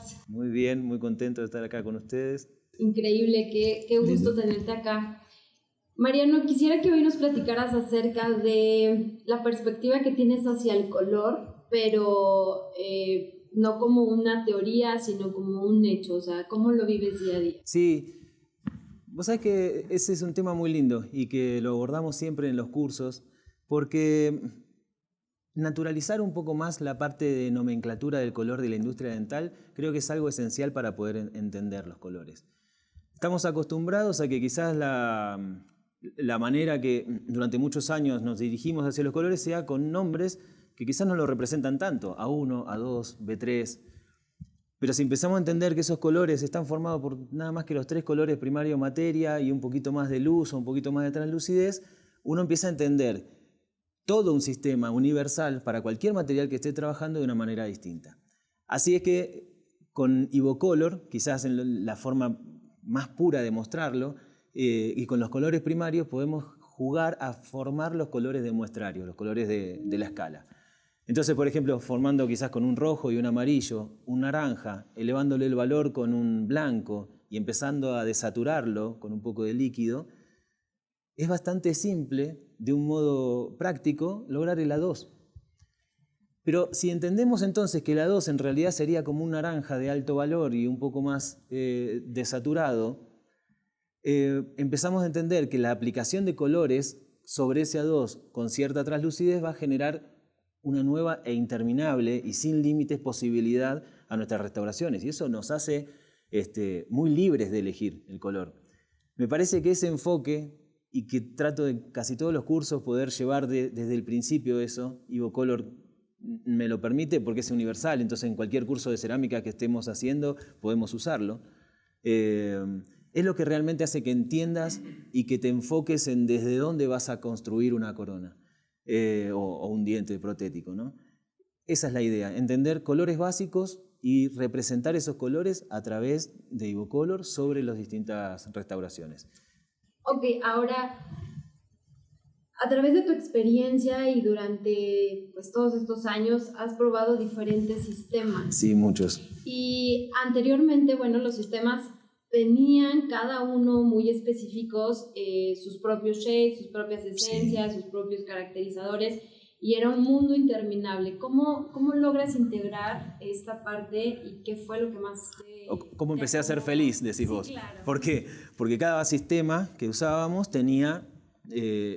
estás? Muy bien, muy contento de estar acá con ustedes. Increíble, qué gusto tenerte acá. Mariano, quisiera que hoy nos platicaras acerca de la perspectiva que tienes hacia el color, pero no como una teoría, sino como un hecho, o sea, ¿cómo lo vives día a día? Sí, vos sabés que ese es un tema muy lindo y que lo abordamos siempre en los cursos, porque naturalizar un poco más la parte de nomenclatura del color de la industria dental creo que es algo esencial para poder entender los colores. Estamos acostumbrados a que quizás la manera que durante muchos años nos dirigimos hacia los colores sea con nombres que quizás no lo representan tanto, A1, A2, B3. Pero si empezamos a entender que esos colores están formados por nada más que los 3 colores primario materia y un poquito más de luz o un poquito más de translucidez, uno empieza a entender todo un sistema universal para cualquier material que esté trabajando de una manera distinta. Así es que con Ivocolor, quizás en la forma más pura de mostrarlo, y con los colores primarios podemos jugar a formar los colores de muestrario, los colores de la escala. Entonces, por ejemplo, formando quizás con un rojo y un amarillo, un naranja, elevándole el valor con un blanco y empezando a desaturarlo con un poco de líquido, es bastante simple, de un modo práctico, lograr el A2. Pero si entendemos entonces que el A2 en realidad sería como un naranja de alto valor y un poco más desaturado, empezamos a entender que la aplicación de colores sobre ese A2 con cierta translucidez va a generar una nueva e interminable y sin límites posibilidad a nuestras restauraciones. Y eso nos hace muy libres de elegir el color. Me parece que ese enfoque, y que trato de casi todos los cursos poder llevar desde el principio eso, Ivocolor me lo permite porque es universal, entonces en cualquier curso de cerámica que estemos haciendo podemos usarlo. Es lo que realmente hace que entiendas y que te enfoques en desde dónde vas a construir una corona o un diente protético, ¿no? Esa es la idea, entender colores básicos y representar esos colores a través de Ivocolor sobre las distintas restauraciones. Ok, ahora, a través de tu experiencia y durante pues, todos estos años, has probado diferentes sistemas. Sí, muchos. Y anteriormente, bueno, los sistemas tenían cada uno muy específicos, sus propios shades, sus propias esencias, sí, sus propios caracterizadores, y era un mundo interminable. ¿Cómo logras integrar esta parte y qué fue lo que más ¿Cómo empecé a ser feliz, decís vos? Claro. ¿Por qué? Porque cada sistema que usábamos tenía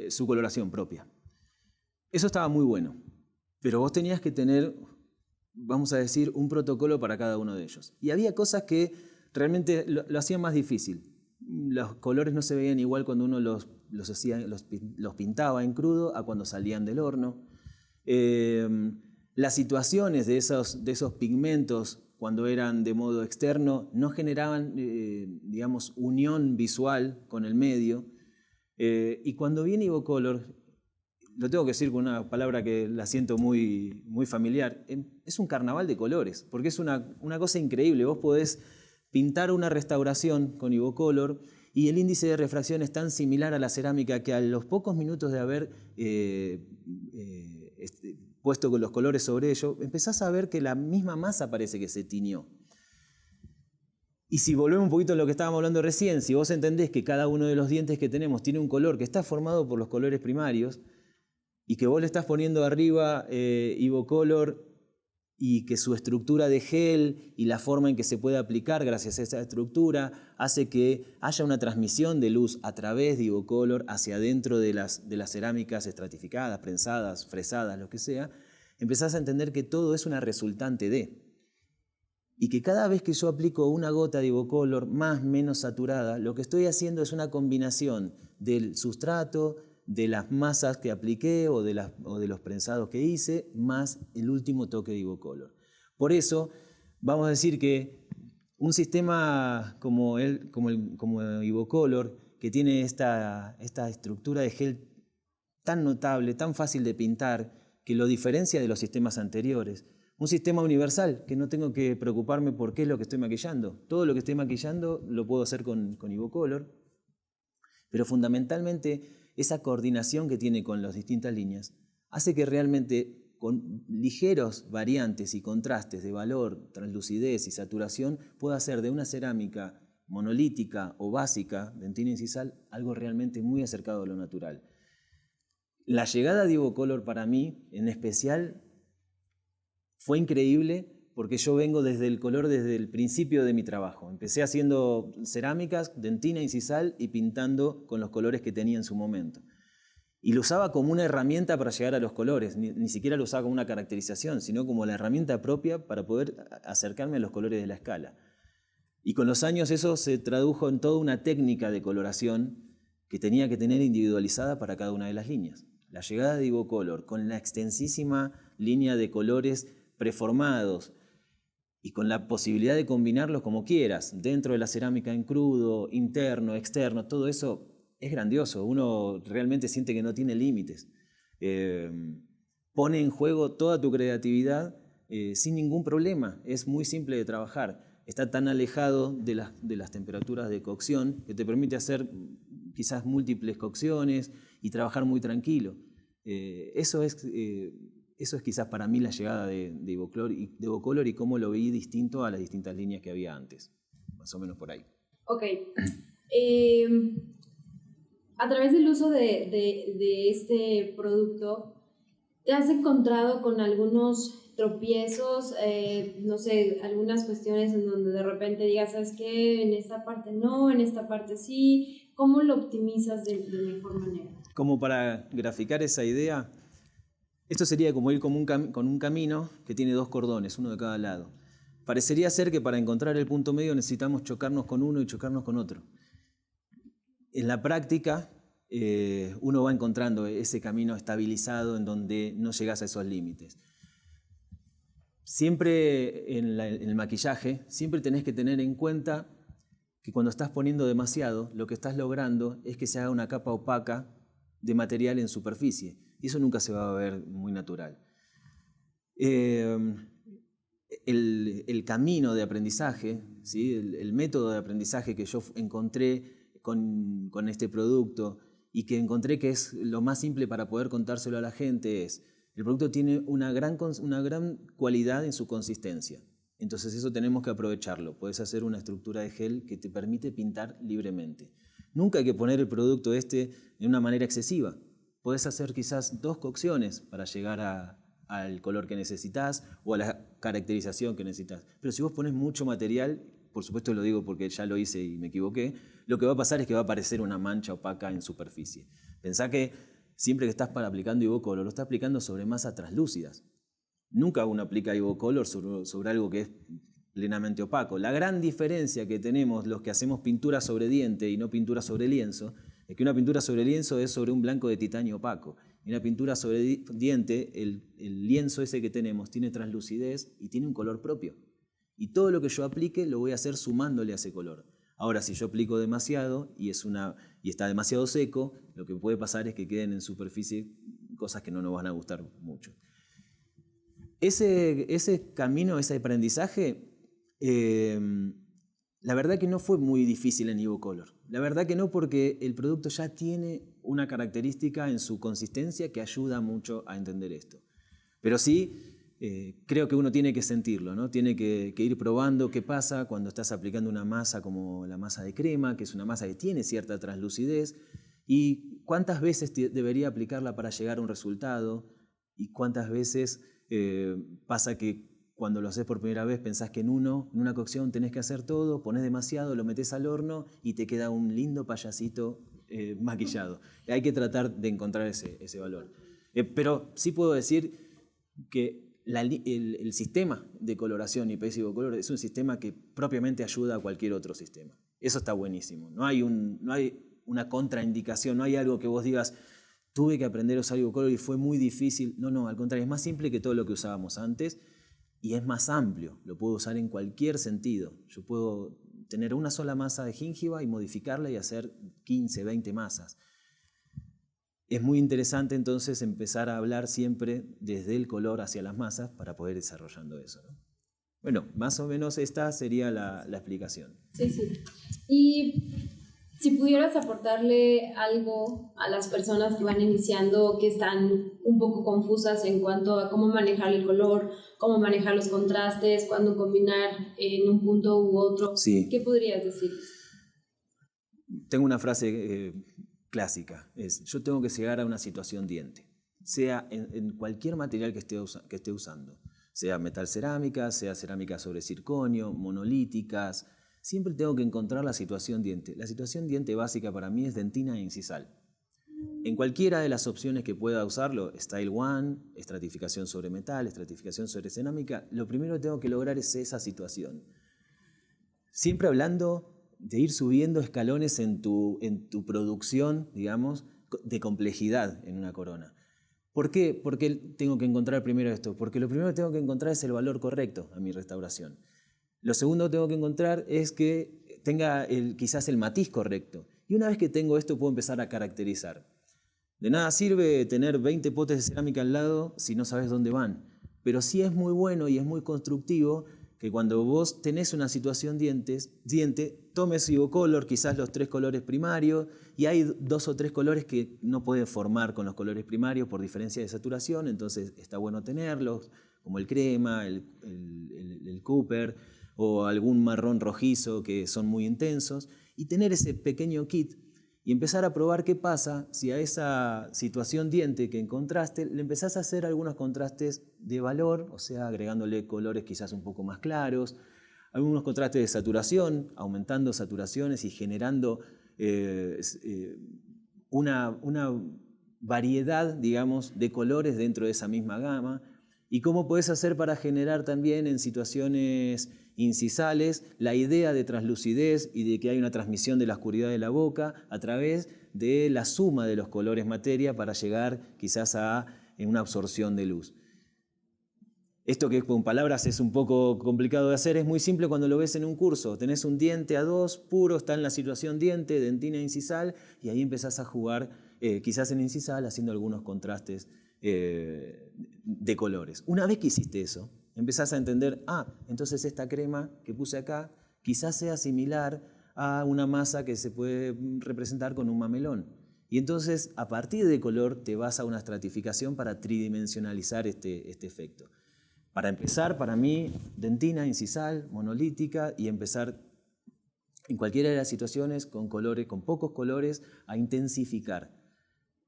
su coloración propia. Eso estaba muy bueno, pero vos tenías que tener, vamos a decir, un protocolo para cada uno de ellos. Y había cosas que realmente lo hacían más difícil. Los colores no se veían igual cuando uno los pintaba en crudo a cuando salían del horno. Las situaciones de esos pigmentos cuando eran de modo externo no generaban, digamos, unión visual con el medio. Y cuando viene Ivocolor, lo tengo que decir con una palabra que la siento muy, muy familiar, es un carnaval de colores, porque es una cosa increíble. Vos podés pintar una restauración con Ivocolor y el índice de refracción es tan similar a la cerámica que a los pocos minutos de haber puesto con los colores sobre ello, empezás a ver que la misma masa parece que se tiñó. Y si volvemos un poquito a lo que estábamos hablando recién, si vos entendés que cada uno de los dientes que tenemos tiene un color que está formado por los colores primarios y que vos le estás poniendo arriba Ivocolor y que su estructura de gel y la forma en que se puede aplicar gracias a esa estructura hace que haya una transmisión de luz a través de Ivocolor hacia adentro de las cerámicas estratificadas, prensadas, fresadas, lo que sea, empezás a entender que todo es una resultante de. Y que cada vez que yo aplico una gota de Ivocolor más menos saturada, lo que estoy haciendo es una combinación del sustrato, de las masas que apliqué o de los prensados que hice, más el último toque de Ivocolor. Por eso, vamos a decir que un sistema como Ivocolor, que tiene esta estructura de gel tan notable, tan fácil de pintar, que lo diferencia de los sistemas anteriores, un sistema universal, que no tengo que preocuparme por qué es lo que estoy maquillando. Todo lo que estoy maquillando lo puedo hacer con Ivocolor, pero fundamentalmente esa coordinación que tiene con las distintas líneas hace que realmente con ligeros variantes y contrastes de valor, translucidez y saturación, puedo hacer de una cerámica monolítica o básica, dentina y sisal, algo realmente muy acercado a lo natural. La llegada de Evocolor para mí, en especial, fue increíble porque yo vengo desde el color desde el principio de mi trabajo. Empecé haciendo cerámicas, dentina y sisal y pintando con los colores que tenía en su momento. Y lo usaba como una herramienta para llegar a los colores, ni siquiera lo usaba como una caracterización, sino como la herramienta propia para poder acercarme a los colores de la escala. Y con los años eso se tradujo en toda una técnica de coloración que tenía que tener individualizada para cada una de las líneas. La llegada de Evocolor, con la extensísima línea de colores preformados y con la posibilidad de combinarlos como quieras, dentro de la cerámica en crudo, interno, externo, todo eso es grandioso. Uno realmente siente que no tiene límites. Pone en juego toda tu creatividad sin ningún problema. Es muy simple de trabajar. Está tan alejado de las temperaturas de cocción que te permite hacer quizás múltiples cocciones y trabajar muy tranquilo. Eso es quizás para mí la llegada de Evocolor y cómo lo vi distinto a las distintas líneas que había antes. Más o menos por ahí. Ok. A través del uso de este producto, ¿te has encontrado con algunos tropiezos, no sé, algunas cuestiones en donde de repente digas, ¿sabes qué? En esta parte no, en esta parte sí. ¿Cómo lo optimizas de mejor manera? Como para graficar esa idea, esto sería como ir con un camino que tiene dos cordones, uno de cada lado. Parecería ser que para encontrar el punto medio necesitamos chocarnos con uno y chocarnos con otro. En la práctica, uno va encontrando ese camino estabilizado en donde no llegas a esos límites. Siempre en el maquillaje, siempre tenés que tener en cuenta que cuando estás poniendo demasiado, lo que estás logrando es que se haga una capa opaca de material en superficie. Y eso nunca se va a ver muy natural. El camino de aprendizaje, ¿sí? El método de aprendizaje que yo encontré con este producto y que encontré que es lo más simple para poder contárselo a la gente es, el producto tiene una gran cualidad en su consistencia. Entonces eso tenemos que aprovecharlo. Puedes hacer una estructura de gel que te permite pintar libremente. Nunca hay que poner el producto de una manera excesiva. Puedes hacer quizás 2 cocciones para llegar al color que necesitas o a la caracterización que necesitas. Pero si vos pones mucho material, por supuesto lo digo porque ya lo hice y me equivoqué, lo que va a pasar es que va a aparecer una mancha opaca en superficie. Pensá que siempre que estás aplicando Evocolor, lo estás aplicando sobre masas translúcidas. Nunca uno aplica Evocolor sobre algo que es plenamente opaco. La gran diferencia que tenemos los que hacemos pintura sobre diente y no pintura sobre lienzo es que una pintura sobre lienzo es sobre un blanco de titanio opaco. Y una pintura sobre diente, el lienzo ese que tenemos tiene translucidez y tiene un color propio. Y todo lo que yo aplique lo voy a hacer sumándole a ese color. Ahora, si yo aplico demasiado y está demasiado seco, lo que puede pasar es que queden en superficie cosas que no nos van a gustar mucho. Ese camino, ese aprendizaje, la verdad que no fue muy difícil en Evocolor. La verdad que no, porque el producto ya tiene una característica en su consistencia que ayuda mucho a entender esto. Pero sí, creo que uno tiene que sentirlo, ¿no? Tiene que ir probando qué pasa cuando estás aplicando una masa como la masa de crema, que es una masa que tiene cierta translucidez, y cuántas veces debería aplicarla para llegar a un resultado, y cuántas veces pasa que cuando lo haces por primera vez pensás que en una cocción tenés que hacer todo, ponés demasiado, lo metés al horno y te queda un lindo payasito maquillado. Hay que tratar de encontrar ese valor. Pero sí puedo decir que el sistema de coloración IPS Evocolor es un sistema que propiamente ayuda a cualquier otro sistema. Eso está buenísimo. No hay una contraindicación, no hay algo que vos digas, tuve que aprender a usar Evocolor y fue muy difícil. No, al contrario, es más simple que todo lo que usábamos antes y es más amplio. Lo puedo usar en cualquier sentido. Yo puedo tener una sola masa de gingiva y modificarla y hacer 15, 20 masas. Es muy interesante entonces empezar a hablar siempre desde el color hacia las masas para poder ir desarrollando eso, ¿no? Bueno, más o menos esta sería la explicación. Sí. Y Si pudieras aportarle algo a las personas que van iniciando, que están un poco confusas en cuanto a cómo manejar el color, cómo manejar los contrastes, cuándo combinar en un punto u otro, Sí. ¿qué podrías decir? Tengo una frase clásica, es: yo tengo que llegar a una situación diente, sea en cualquier material que esté usando, sea metal cerámica, sea cerámica sobre circonio, monolíticas. Siempre tengo que encontrar la situación diente. La situación diente básica para mí es dentina e incisal. En cualquiera de las opciones que pueda usarlo, Style One, estratificación sobre metal, estratificación sobre cerámica, lo primero que tengo que lograr es esa situación. Siempre hablando de ir subiendo escalones en tu producción, digamos, de complejidad en una corona. ¿Por qué? Porque tengo que encontrar primero esto. Porque lo primero que tengo que encontrar es el valor correcto a mi restauración. Lo segundo que tengo que encontrar es que tenga quizás el matiz correcto. Y una vez que tengo esto, puedo empezar a caracterizar. De nada sirve tener 20 potes de cerámica al lado si no sabes dónde van. Pero sí es muy bueno y es muy constructivo que cuando vos tenés una situación diente, tomes Evocolor, quizás los 3 colores primarios, y hay 2 o 3 colores que no pueden formar con los colores primarios por diferencia de saturación, entonces está bueno tenerlos, como el crema, el Cooper, o algún marrón rojizo que son muy intensos, y tener ese pequeño kit y empezar a probar qué pasa si a esa situación diente que encontraste le empezás a hacer algunos contrastes de valor, o sea, agregándole colores quizás un poco más claros, algunos contrastes de saturación, aumentando saturaciones y generando una variedad, digamos, de colores dentro de esa misma gama. Y cómo puedes hacer para generar también en situaciones incisales la idea de translucidez y de que hay una transmisión de la oscuridad de la boca a través de la suma de los colores materia para llegar quizás a una absorción de luz. Esto que con palabras es un poco complicado de hacer, es muy simple cuando lo ves en un curso. Tenés un diente A2 puro, está en la situación diente, dentina incisal, y ahí empezás a jugar quizás en incisal haciendo algunos contrastes de colores. Una vez que hiciste eso, empezás a entender, entonces esta crema que puse acá quizás sea similar a una masa que se puede representar con un mamelón. Y entonces, a partir del color, te vas a una estratificación para tridimensionalizar este efecto. Para empezar, para mí, dentina, incisal, monolítica, y empezar en cualquiera de las situaciones con colores, con pocos colores, a intensificar.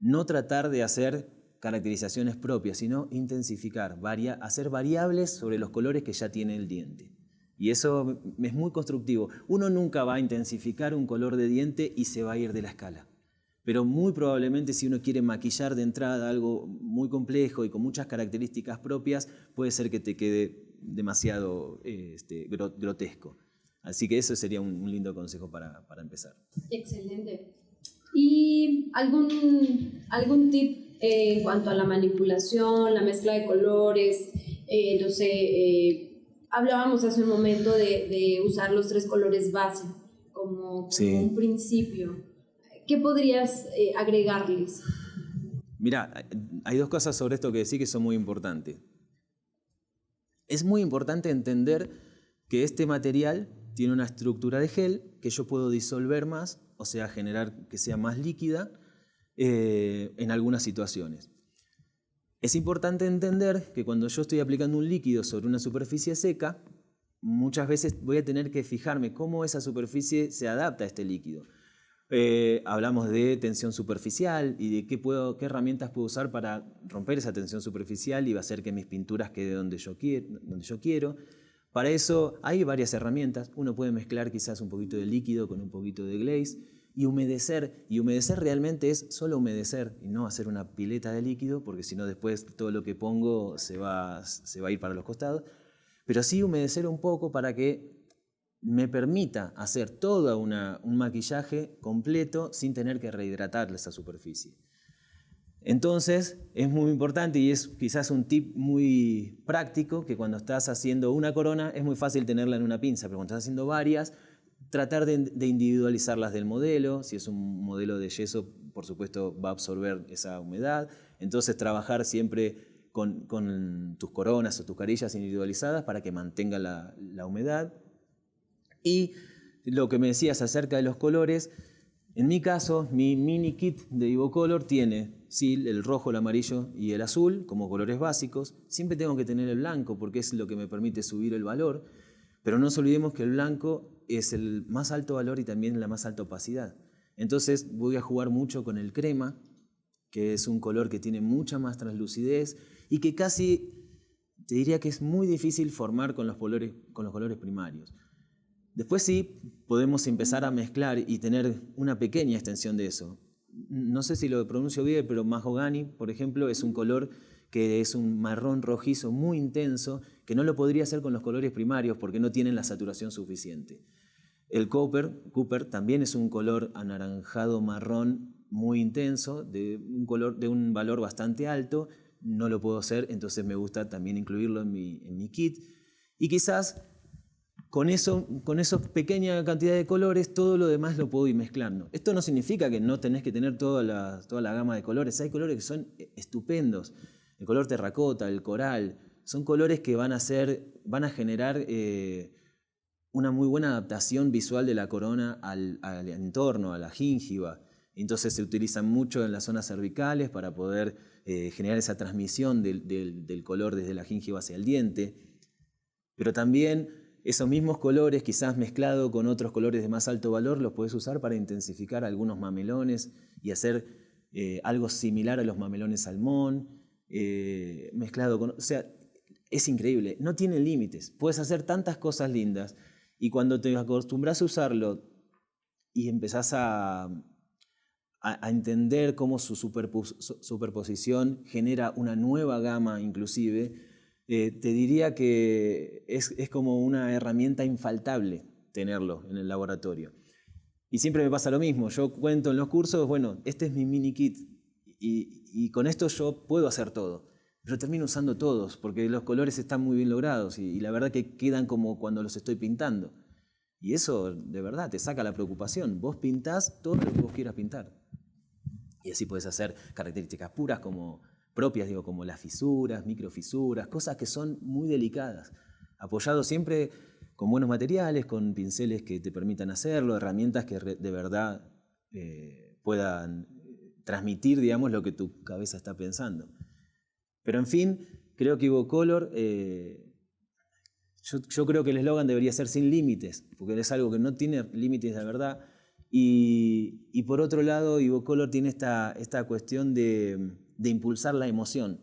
No tratar de hacer caracterizaciones propias, sino intensificar, hacer variables sobre los colores que ya tiene el diente. Y eso es muy constructivo. Uno nunca va a intensificar un color de diente y se va a ir de la escala. Pero muy probablemente si uno quiere maquillar de entrada algo muy complejo y con muchas características propias, puede ser que te quede demasiado grotesco. Así que eso sería un lindo consejo para empezar. Excelente. ¿Y algún tip en cuanto a la manipulación, la mezcla de colores? No sé, hablábamos hace un momento de usar los 3 colores base como Sí. un principio. ¿Qué podrías agregarles? Mira, hay 2 cosas sobre esto que decís que son muy importantes. Es muy importante entender que este material tiene una estructura de gel que yo puedo disolver más, o sea, generar que sea más líquida en algunas situaciones. Es importante entender que cuando yo estoy aplicando un líquido sobre una superficie seca, muchas veces voy a tener que fijarme cómo esa superficie se adapta a este líquido. Hablamos de tensión superficial y de qué herramientas puedo usar para romper esa tensión superficial y hacer que mis pinturas queden donde yo quiero. Para eso hay varias herramientas. Uno puede mezclar quizás un poquito de líquido con un poquito de glaze y humedecer. Y humedecer realmente es solo humedecer y no hacer una pileta de líquido, porque si no después todo lo que pongo se va a ir para los costados. Pero sí humedecer un poco para que me permita hacer todo un maquillaje completo sin tener que rehidratar esa superficie. Entonces, es muy importante y es quizás un tip muy práctico que cuando estás haciendo una corona es muy fácil tenerla en una pinza, pero cuando estás haciendo varias, tratar de individualizarlas del modelo. Si es un modelo de yeso, por supuesto, va a absorber esa humedad. Entonces, trabajar siempre con tus coronas o tus carillas individualizadas para que mantenga la humedad. Y lo que me decías acerca de los colores, En mi caso, mi mini kit de Evocolor tiene, sí, el rojo, el amarillo y el azul como colores básicos. Siempre tengo que tener el blanco porque es lo que me permite subir el valor, pero no nos olvidemos que el blanco es el más alto valor y también la más alta opacidad. Entonces voy a jugar mucho con el crema, que es un color que tiene mucha más translucidez y que casi, te diría que es muy difícil formar con los colores primarios. Después sí, podemos empezar a mezclar y tener una pequeña extensión de eso. No sé si lo pronuncio bien, pero mahogany, por ejemplo, es un color que es un marrón rojizo muy intenso, que no lo podría hacer con los colores primarios porque no tienen la saturación suficiente. El Cooper también es un color anaranjado marrón muy intenso, de un valor bastante alto. No lo puedo hacer, entonces me gusta también incluirlo en mi kit. Y quizás con esa pequeña cantidad de colores, todo lo demás lo puedo ir mezclando. Esto no significa que no tenés que tener toda la gama de colores. Hay colores que son estupendos. El color terracota, el coral, son colores que van a generar una muy buena adaptación visual de la corona al entorno, a la gíngiva. Entonces se utilizan mucho en las zonas cervicales para poder generar esa transmisión del color desde la gíngiva hacia el diente. Pero también esos mismos colores, quizás mezclado con otros colores de más alto valor, los puedes usar para intensificar algunos mamelones y hacer algo similar a los mamelones salmón, mezclado con... O sea, es increíble, no tiene límites. Puedes hacer tantas cosas lindas y cuando te acostumbras a usarlo y empezás a entender cómo su superposición genera una nueva gama inclusive, te diría que es como una herramienta infaltable tenerlo en el laboratorio. Y siempre me pasa lo mismo, yo cuento en los cursos, bueno, este es mi mini kit y con esto yo puedo hacer todo, pero termino usando todos porque los colores están muy bien logrados y la verdad que quedan como cuando los estoy pintando. Y eso de verdad te saca la preocupación, vos pintás todo lo que vos quieras pintar. Y así puedes hacer características puras propias, como las fisuras, microfisuras, cosas que son muy delicadas. Apoyado siempre con buenos materiales, con pinceles que te permitan hacerlo, herramientas que de verdad puedan transmitir, digamos, lo que tu cabeza está pensando. Pero en fin, creo que Evocolor, yo creo que el eslogan debería ser sin límites, porque es algo que no tiene límites de verdad. Y por otro lado, Evocolor tiene esta cuestión de impulsar la emoción.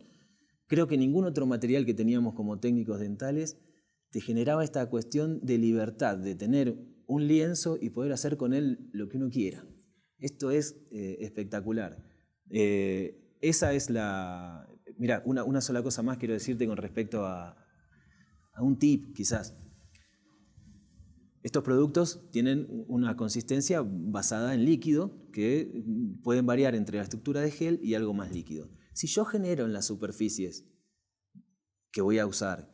Creo que ningún otro material que teníamos como técnicos dentales te generaba esta cuestión de libertad, de tener un lienzo y poder hacer con él lo que uno quiera. Esto es espectacular. Esa es la... Mira, una sola cosa más quiero decirte con respecto a un tip, quizás. Estos productos tienen una consistencia basada en líquido que pueden variar entre la estructura de gel y algo más líquido. Si yo genero en las superficies que voy a usar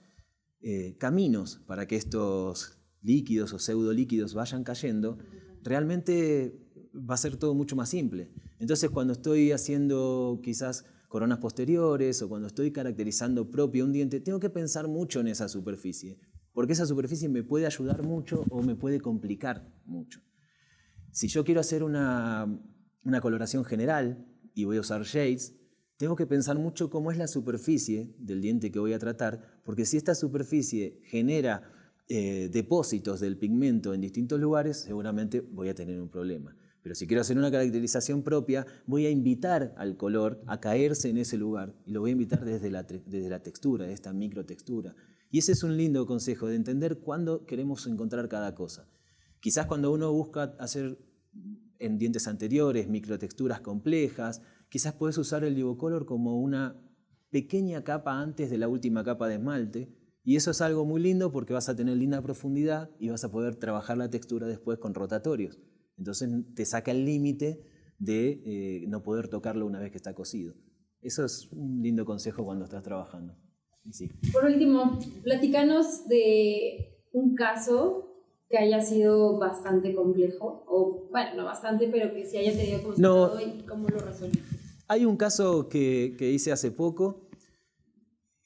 caminos para que estos líquidos o pseudolíquidos vayan cayendo, realmente va a ser todo mucho más simple. Entonces, cuando estoy haciendo quizás coronas posteriores o cuando estoy caracterizando propio un diente, tengo que pensar mucho en esa superficie, porque esa superficie me puede ayudar mucho o me puede complicar mucho. Si yo quiero hacer una coloración general y voy a usar shades, tengo que pensar mucho cómo es la superficie del diente que voy a tratar, porque si esta superficie genera depósitos del pigmento en distintos lugares, seguramente voy a tener un problema. Pero si quiero hacer una caracterización propia, voy a invitar al color a caerse en ese lugar y lo voy a invitar desde la textura, de esta microtextura. Y ese es un lindo consejo de entender cuándo queremos encontrar cada cosa. Quizás cuando uno busca hacer en dientes anteriores microtexturas complejas, quizás puedes usar el Evocolor como una pequeña capa antes de la última capa de esmalte. Y eso es algo muy lindo porque vas a tener linda profundidad y vas a poder trabajar la textura después con rotatorios. Entonces te saca el límite de no poder tocarlo una vez que está cocido. Eso es un lindo consejo cuando estás trabajando. Sí. Por último, platícanos de un caso que haya sido bastante complejo, o bueno, no bastante, pero que sí haya tenido consultado y cómo lo resolviste. Hay un caso que hice hace poco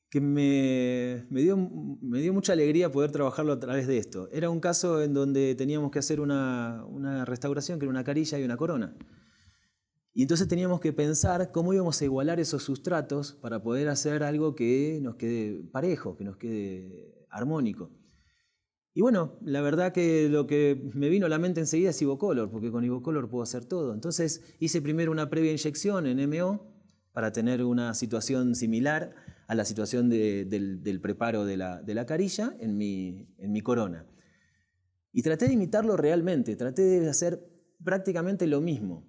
que me dio mucha alegría poder trabajarlo a través de esto. Era un caso en donde teníamos que hacer una restauración, que era una carilla y una corona. Y entonces teníamos que pensar cómo íbamos a igualar esos sustratos para poder hacer algo que nos quede parejo, que nos quede armónico. Y bueno, la verdad que lo que me vino a la mente enseguida es Ivocolor, porque con Ivocolor puedo hacer todo. Entonces hice primero una previa inyección en MO para tener una situación similar a la situación del preparo de la carilla en mi corona. Y traté de imitarlo realmente, traté de hacer prácticamente lo mismo.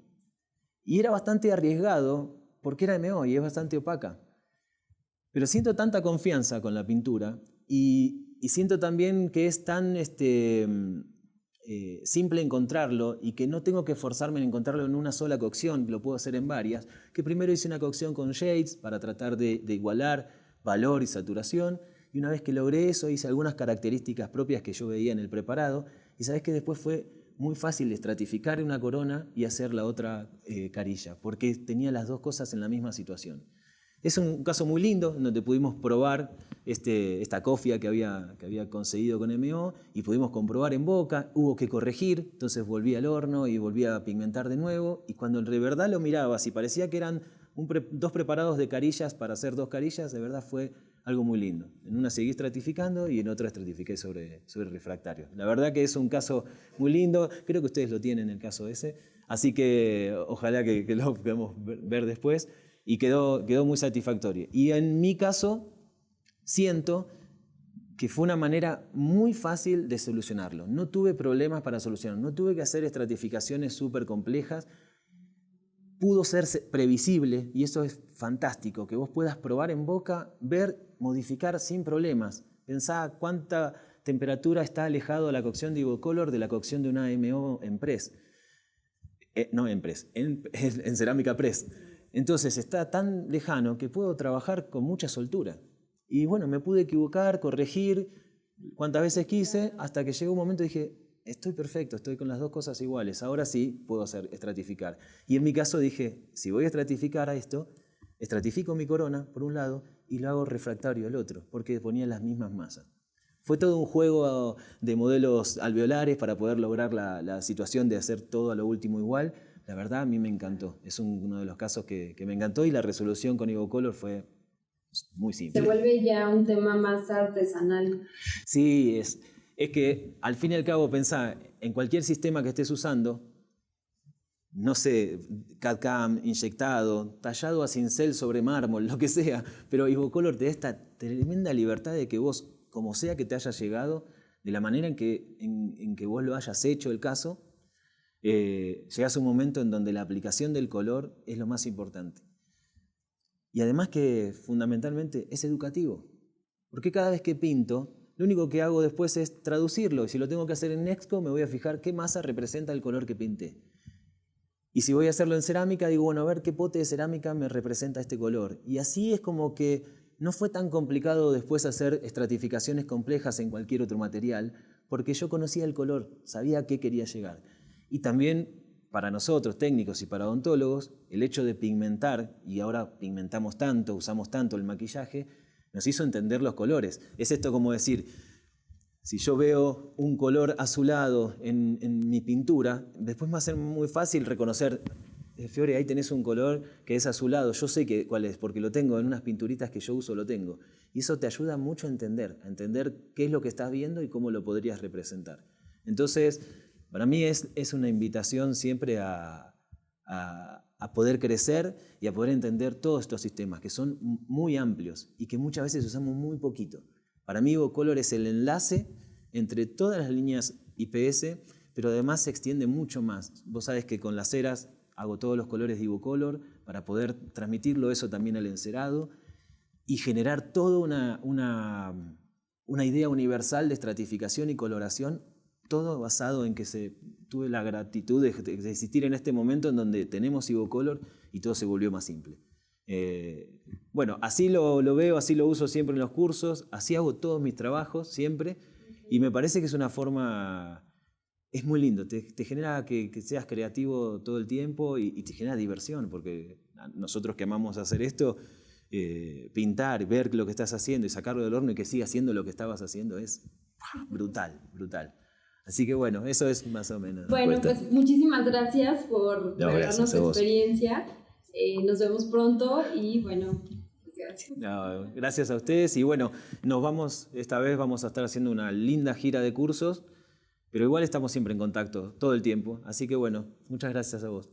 Y era bastante arriesgado porque era MO y es bastante opaca. Pero siento tanta confianza con la pintura y siento también que es tan simple encontrarlo y que no tengo que esforzarme en encontrarlo en una sola cocción, lo puedo hacer en varias, que primero hice una cocción con shades para tratar de igualar valor y saturación, y una vez que logré eso hice algunas características propias que yo veía en el preparado, y sabes que después fue muy fácil estratificar una corona y hacer la otra carilla, porque tenía las dos cosas en la misma situación. Es un caso muy lindo, donde pudimos probar esta cofia que había conseguido con MO y pudimos comprobar en boca, hubo que corregir, entonces volví al horno y volví a pigmentar de nuevo, y cuando de verdad lo mirabas y parecía que eran dos preparados de carillas para hacer dos carillas, de verdad fue algo muy lindo. En una seguí estratificando y en otra estratifiqué sobre refractario. La verdad que es un caso muy lindo, creo que ustedes lo tienen el caso ese, así que ojalá que lo podamos ver después. Y quedó muy satisfactorio. Y en mi caso, siento que fue una manera muy fácil de solucionarlo. No tuve problemas para solucionarlo, no tuve que hacer estratificaciones súper complejas. Pudo ser previsible, y eso es fantástico, que vos puedas probar en boca, ver, modificar sin problemas. Pensá cuánta temperatura está alejado de la cocción de Ivocolor de la cocción de una MO en press. No en press, en cerámica press. Entonces está tan lejano que puedo trabajar con mucha soltura. Y bueno, me pude equivocar, corregir cuantas veces quise, hasta que llegó un momento y dije, estoy perfecto, estoy con las dos cosas iguales, ahora sí puedo estratificar. Y en mi caso dije, si voy a estratificar a esto, estratifico mi corona por un lado y lo hago refractario al otro, porque ponía las mismas masas. Fue todo un juego de modelos alveolares para poder lograr la situación de hacer todo a lo último igual. La verdad a mí me encantó, es uno de los casos que me encantó, y la resolución con Ivocolor fue muy simple. Se vuelve ya un tema más artesanal. Sí, es que al fin y al cabo pensá, en cualquier sistema que estés usando, no sé, CAD-CAM inyectado, tallado a cincel sobre mármol, lo que sea, pero Ivocolor te da esta tremenda libertad de que vos, como sea que te haya llegado, de la manera en que vos lo hayas hecho el caso, llegás a un momento en donde la aplicación del color es lo más importante. Y además que fundamentalmente es educativo, porque cada vez que pinto, lo único que hago después es traducirlo, y si lo tengo que hacer en Nexco me voy a fijar qué masa representa el color que pinté. Y si voy a hacerlo en cerámica, digo, bueno, a ver qué pote de cerámica me representa este color. Y así es como que no fue tan complicado después hacer estratificaciones complejas en cualquier otro material, porque yo conocía el color, sabía a qué quería llegar. Y también para nosotros, técnicos y para odontólogos, el hecho de pigmentar, y ahora pigmentamos tanto, usamos tanto el maquillaje, nos hizo entender los colores. Es esto como decir, si yo veo un color azulado en mi pintura, después me va a ser muy fácil reconocer, Fiore, ahí tenés un color que es azulado, yo sé cuál es, porque lo tengo en unas pinturitas que yo uso, lo tengo. Y eso te ayuda mucho a entender qué es lo que estás viendo y cómo lo podrías representar. Entonces, para mí es una invitación siempre a poder crecer y a poder entender todos estos sistemas, que son muy amplios y que muchas veces usamos muy poquito. Para mí Ivocolor es el enlace entre todas las líneas IPS, pero además se extiende mucho más. Vos sabés que con las ceras hago todos los colores de Ivocolor para poder transmitirlo eso también al encerado y generar toda una idea universal de estratificación y coloración, todo basado en que tuve la gratitud de existir en este momento en donde tenemos Ivocolor y todo se volvió más simple. Bueno, así lo veo, así lo uso siempre en los cursos, así hago todos mis trabajos siempre, y me parece que es una forma, es muy lindo, te genera que seas creativo todo el tiempo y te genera diversión, porque nosotros que amamos hacer esto, pintar, ver lo que estás haciendo y sacarlo del horno y que siga haciendo lo que estabas haciendo es brutal, brutal. Así que bueno, eso es más o menos. Bueno, pues muchísimas gracias por regalarnos tu experiencia. Nos vemos pronto y bueno, pues gracias. No, gracias a ustedes y bueno, esta vez vamos a estar haciendo una linda gira de cursos, pero igual estamos siempre en contacto todo el tiempo. Así que bueno, muchas gracias a vos.